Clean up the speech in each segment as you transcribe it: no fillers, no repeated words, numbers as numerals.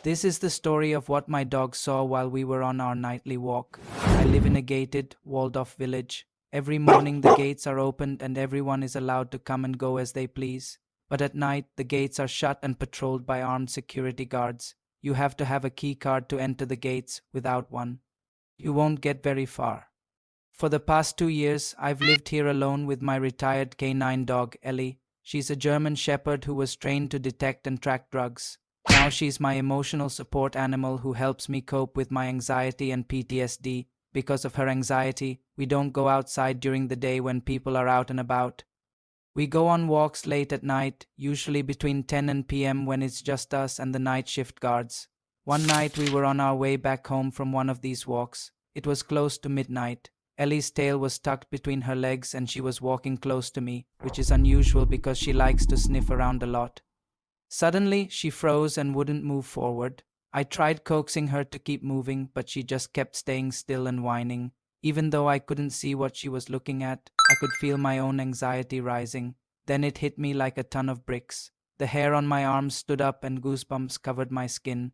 This is the story of what my dog saw while we were on our nightly walk. I live in a gated, walled-off village. Every morning the gates are opened and everyone is allowed to come and go as they please. But at night the gates are shut and patrolled by armed security guards. You have to have a key card to enter the gates. Without one, you won't get very far. For the past 2 years, I've lived here alone with my retired canine dog, Ellie. She's a German shepherd who was trained to detect and track drugs. Now she's my emotional support animal who helps me cope with my anxiety and PTSD. Because of her anxiety, we don't go outside during the day when people are out and about. We go on walks late at night, usually between 10 and p.m. when it's just us and the night shift guards. One night we were on our way back home from one of these walks. It was close to midnight. Ellie's tail was tucked between her legs and she was walking close to me, which is unusual because she likes to sniff around a lot. Suddenly, she froze and wouldn't move forward. I tried coaxing her to keep moving, but she just kept staying still and whining. Even though I couldn't see what she was looking at, I could feel my own anxiety rising. Then it hit me like a ton of bricks. The hair on my arms stood up and goosebumps covered my skin.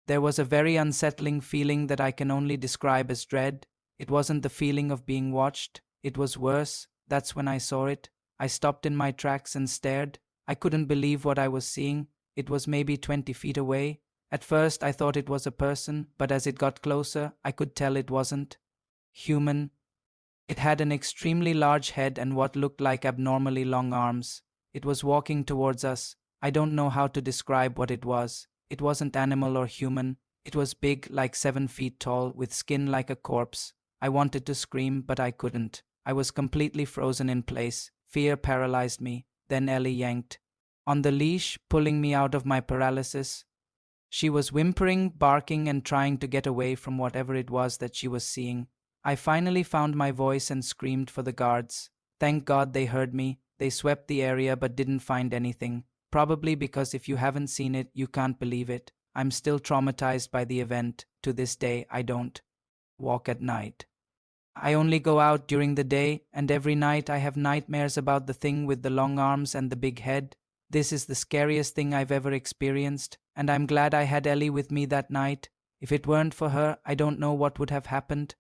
There was a very unsettling feeling that I can only describe as dread. It wasn't the feeling of being watched. It was worse. That's when I saw it. I stopped in my tracks and stared. I couldn't believe what I was seeing. It was maybe 20 feet away. At first I thought it was a person, but as it got closer, I could tell it wasn't human. It had an extremely large head and what looked like abnormally long arms. It was walking towards us. I don't know how to describe what it was. It wasn't animal or human. It was big, like 7 feet tall, with skin like a corpse. I wanted to scream, but I couldn't. I was completely frozen in place. Fear paralyzed me. Then Ellie yanked on the leash, pulling me out of my paralysis. She was whimpering, barking, and trying to get away from whatever it was that she was seeing. I finally found my voice and screamed for the guards. Thank God they heard me. They swept the area but didn't find anything. Probably because if you haven't seen it, you can't believe it. I'm still traumatized by the event. To this day, I don't walk at night. I only go out during the day, and every night I have nightmares about the thing with the long arms and the big head. This is the scariest thing I've ever experienced, and I'm glad I had Ellie with me that night. If it weren't for her, I don't know what would have happened.